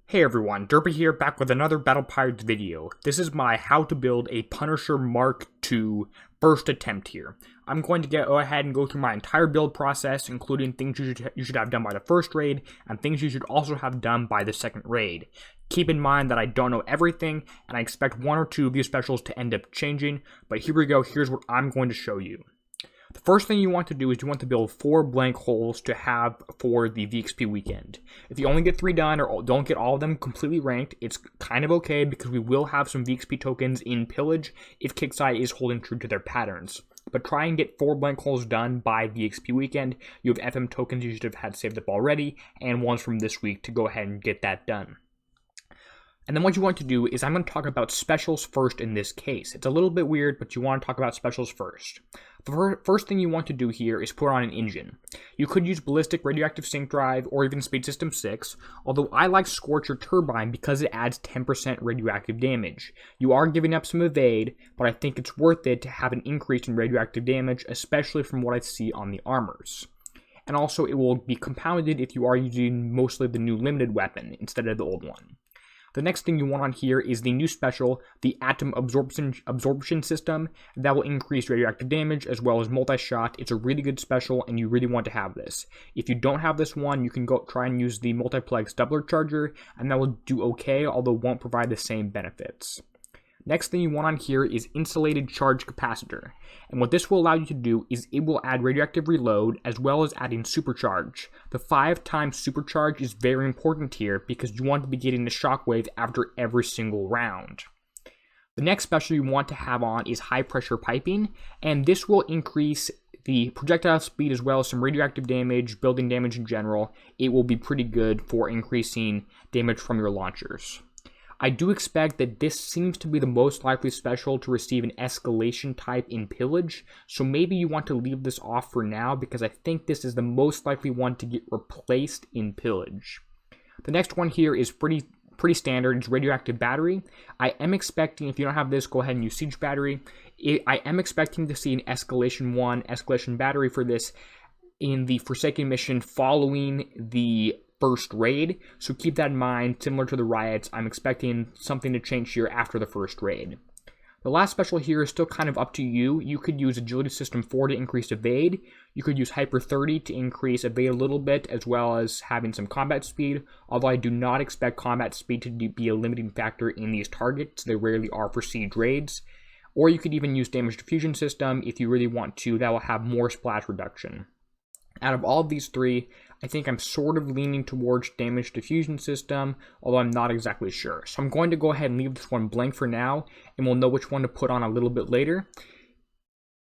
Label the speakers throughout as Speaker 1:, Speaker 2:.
Speaker 1: Hey everyone, Derpy here, back with another Battle Pirates video. This is my how to build a Punisher MK2 first attempt here. I'm going to go ahead and go through my entire build process, including things you should have done by the first raid, and things you should also have done by the second raid. Keep in mind that I don't know everything, and I expect one or two of these specials to end up changing, but here we go, here's what I'm going to show you. The first thing you want to do is you want to build 4 blank holes to have for the VXP weekend. If you only get 3 done or don't get all of them completely ranked, it's kind of okay because we will have some VXP tokens in pillage if Kixeye is holding true to their patterns. But try and get 4 blank holes done by VXP weekend. You have FM tokens you should have had saved up already and ones from this week to go ahead and get that done. And then what you want to do is I'm going to talk about specials first in this case. It's a little bit weird, but you want to talk about specials first. The first thing you want to do here is put on an engine. You could use Ballistic Radioactive Sync Drive or even Speed System 6, although I like Scorcher Turbine because it adds 10% radioactive damage. You are giving up some evade, but I think it's worth it to have an increase in radioactive damage, especially from what I see on the armors. And also it will be compounded if you are using mostly the new limited weapon instead of the old one. The next thing you want on here is the new special, the Atom Absorption System. That will increase radioactive damage as well as multi-shot. It's a really good special and you really want to have this. If you don't have this one, you can go try and use the Multiplex Doubler Charger and that will do okay, although won't provide the same benefits. Next thing you want on here is Insulated Charge Capacitor. And what this will allow you to do is it will add radioactive reload as well as adding supercharge. The 5x supercharge is very important here because you want to be getting the shockwave after every single round. The next special you want to have on is High Pressure Piping, and this will increase the projectile speed as well as some radioactive damage, building damage in general. It will be pretty good for increasing damage from your launchers. I do expect that this seems to be the most likely special to receive an escalation type in pillage, so maybe you want to leave this off for now because I think this is the most likely one to get replaced in pillage. The next one here is pretty standard. It's Radioactive Battery. I am expecting, if you don't have this, go ahead and use Siege Battery. I am expecting to see an Escalation 1 Escalation Battery for this in the Forsaken mission following the first raid, so keep that in mind. Similar to the riots, I'm expecting something to change here after the first raid. The last special here is still kind of up to you. You could use Agility System 4 to increase evade. You could use Hyper 30 to increase evade a little bit, as well as having some combat speed, although I do not expect combat speed to be a limiting factor in these targets. They rarely are for siege raids. Or you could even use Damage Diffusion System if you really want to. That will have more splash reduction. Out of all of these 3, I think I'm sort of leaning towards Damage Diffusion System, although I'm not exactly sure. So I'm going to go ahead and leave this one blank for now, and we'll know which one to put on a little bit later.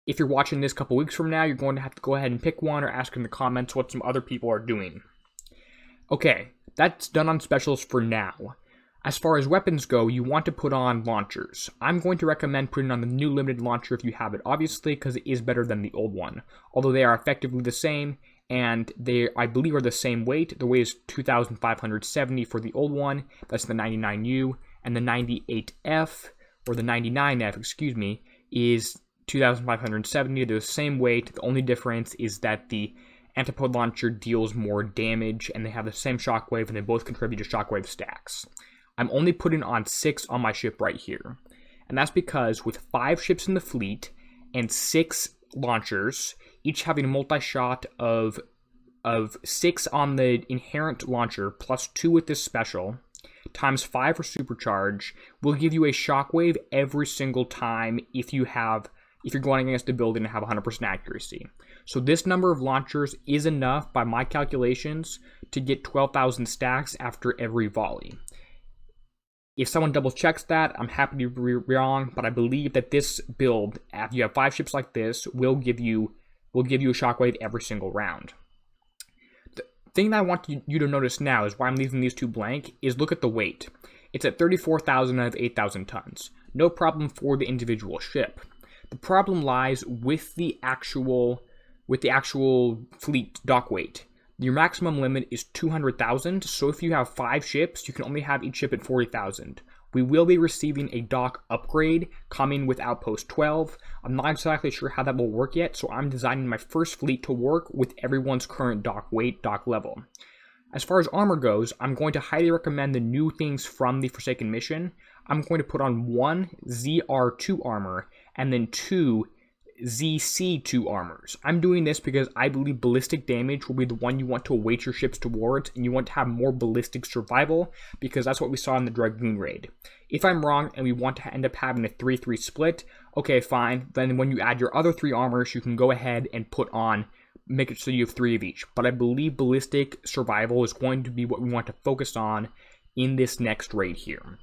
Speaker 1: If you're watching this a couple weeks from now, you're going to have to go ahead and pick one or ask in the comments what some other people are doing. Okay, that's done on specials for now. As far as weapons go, you want to put on launchers. I'm going to recommend putting on the new limited launcher if you have it, obviously, because it is better than the old one. Although they are effectively the same, and they, I believe, are the same weight. The weight is 2,570 for the old one. That's the 99U. And the 98F, or the 99F, excuse me, is 2,570. They're the same weight. The only difference is that the Antipode launcher deals more damage, and they have the same shockwave, and they both contribute to shockwave stacks. I'm only putting on 6 on my ship right here. And that's because with 5 ships in the fleet and 6 launchers, each having a multi-shot of 6 on the inherent launcher plus 2 with this special, times 5 for supercharge, will give you a shockwave every single time if you're going against a building and have 100% accuracy. So this number of launchers is enough by my calculations to get 12,000 stacks after every volley. If someone double checks that, I'm happy to be wrong, but I believe that this build, after you have 5 ships like this, will give you a shockwave every single round. The thing that I want you to notice now is why I'm leaving these 2 blank is look at the weight. It's at 34,000 out of 8,000 tons. No problem for the individual ship. The problem lies with the actual fleet dock weight. Your maximum limit is 200,000, so if you have 5 ships, you can only have each ship at 40,000. We will be receiving a dock upgrade coming with Outpost 12. I'm not exactly sure how that will work yet, so I'm designing my first fleet to work with everyone's current dock weight, dock level. As far as armor goes, I'm going to highly recommend the new things from the Forsaken mission. I'm going to put on 1 ZR2 armor and then 2 ZC2 armors. I'm doing this because I believe ballistic damage will be the one you want to weight your ships towards, and you want to have more ballistic survival because that's what we saw in the Dragoon raid. If I'm wrong and we want to end up having a 3-3 split, okay, fine. Then when you add your other 3 armors, you can go ahead and put on, make it so you have 3 of each. But I believe ballistic survival is going to be what we want to focus on in this next raid here.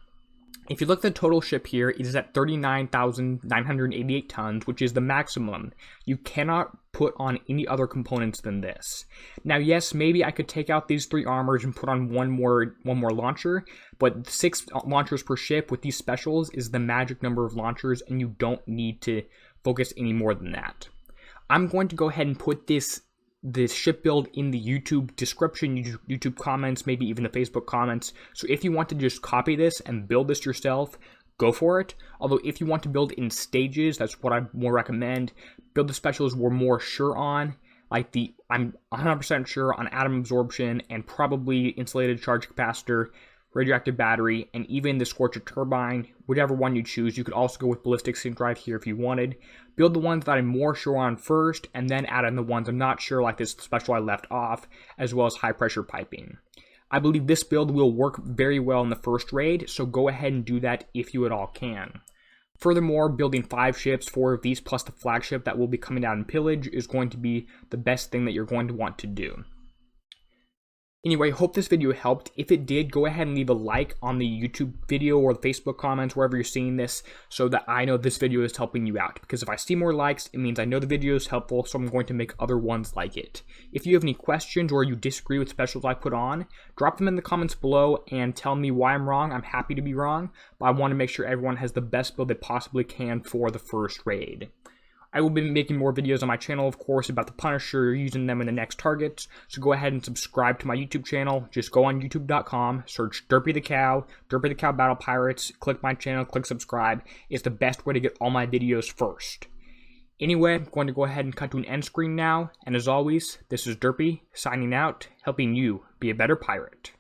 Speaker 1: If you look at the total ship here, it is at 39,988 tons, which is the maximum. You cannot put on any other components than this. Now, yes, maybe I could take out these 3 armors and put on one more launcher, but 6 launchers per ship with these specials is the magic number of launchers, and you don't need to focus any more than that. I'm going to go ahead and put this ship build in the YouTube description, YouTube comments, maybe even the Facebook comments. So if you want to just copy this and build this yourself, go for it. Although if you want to build in stages, that's what I more recommend. Build the specials we're more sure on, like I'm 100% sure on atom absorption and probably insulated charge capacitor, radioactive battery, and even the Scorcher turbine. Whichever one you choose. You could also go with ballistic sync drive here if you wanted. Build the ones that I'm more sure on first, and then add in the ones I'm not sure, like this special I left off, as well as high pressure piping. I believe this build will work very well in the first raid, so go ahead and do that if you at all can. Furthermore, building 5 ships, 4 of these plus the flagship that will be coming out in pillage is going to be the best thing that you're going to want to do. Anyway, hope this video helped. If it did, go ahead and leave a like on the YouTube video or the Facebook comments, wherever you're seeing this, so that I know this video is helping you out. Because if I see more likes, it means I know the video is helpful, so I'm going to make other ones like it. If you have any questions or you disagree with specials I put on, drop them in the comments below and tell me why I'm wrong. I'm happy to be wrong, but I want to make sure everyone has the best build they possibly can for the first raid. I will be making more videos on my channel, of course, about the Punisher, using them in the next targets, so go ahead and subscribe to my YouTube channel. Just go on youtube.com, search DerpyTheCow, DerpyTheCow Battle Pirates, click my channel, click subscribe. It's the best way to get all my videos first. Anyway, I'm going to go ahead and cut to an end screen now, and as always, this is Derpy, signing out, helping you be a better pirate.